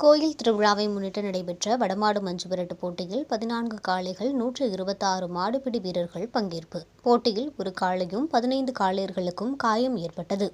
கோயில் திருவிழாவை முன்னிட்டு நடைபெற்ற வடமாடு மஞ்சு விரட்டு போட்டியில் 14 காளைகள் 126 மாடுபிடி வீரர்கள் பங்கேற்பு. போட்டியில் ஒரு காளையும் 15 காளையர்களுக்கும் காயம் ஏற்பட்டது.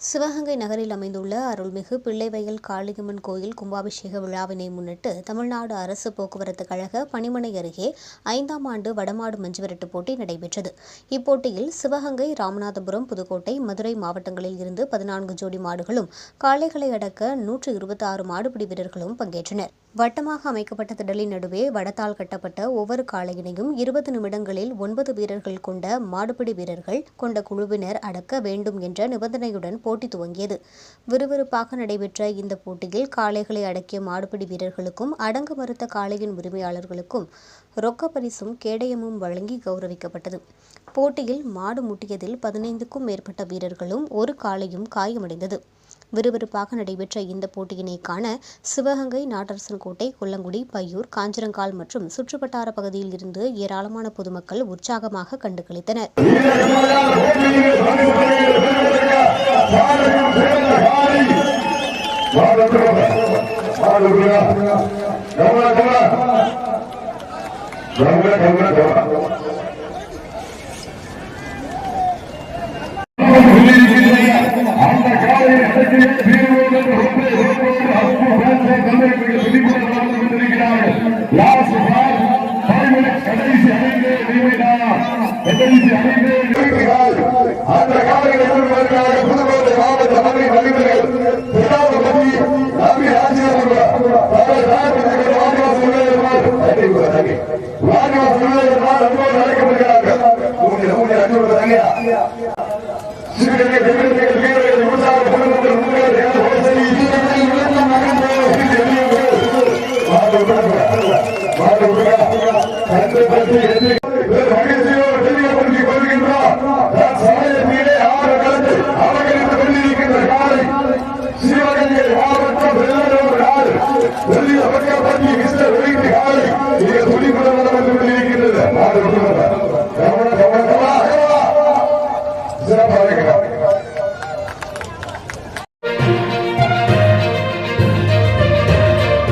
சிவகங்கை நகரில் அமைந்துள்ள அருள்மிகு பிள்ளைவயல் காளியம்மன் கோயில் கும்பாபிஷேக விழாவினை முன்னிட்டு தமிழ்நாடு அரசு போக்குவரத்து கழக பணிமனை அருகே 5ஆம் ஆண்டு வடமாடு மஞ்சுவிரட்டு போட்டி நடைபெற்றது. இப்போட்டியில் சிவகங்கை, ராமநாதபுரம், புதுக்கோட்டை, மதுரை மாவட்டங்களில் இருந்து 14 ஜோடி மாடுகளும் காளைகளை அடக்க 126 மாடுபிடி வீரர்களும் பங்கேற்றனர். வட்டமாக அமைக்கப்பட்ட திடலின் நடுவே வடத்தால் கட்டப்பட்ட ஒவ்வொரு காளையினையும் 20 நிமிடங்களில் 9 வீரர்கள் கொண்ட மாடுபிடி வீரர்கள் கொண்ட குழுவினர் அடக்க வேண்டும் என்ற நிபந்தனையுடன் போட்டி துவங்கியது. விறுவிறுப்பாக நடைபெற்ற இந்த போட்டியில் காளைகளை அடக்கிய மாடுபிடி வீரர்களுக்கும் அடங்க மறுத்த காளையின் உரிமையாளர்களுக்கும் ரொக்க பரிசும் கேடயமும் வழங்கி கௌரவிக்கப்பட்டது. போட்டியில் மாடு முட்டியதில் 15க்கும் மேற்பட்ட வீரர்களும் ஒரு காளையும் காயமடைந்தது. விறுவிறுப்பாக நடைபெற்ற இந்த போட்டியினை காண சிவகங்கை, நாட்டரசன்கோட்டை, கொல்லங்குடி, பையூர், காஞ்சிரங்கால் மற்றும் சுற்றுவட்டார பகுதியில் இருந்து ஏராளமான பொதுமக்கள் உற்சாகமாக கண்டுகளித்தனர். வாங்க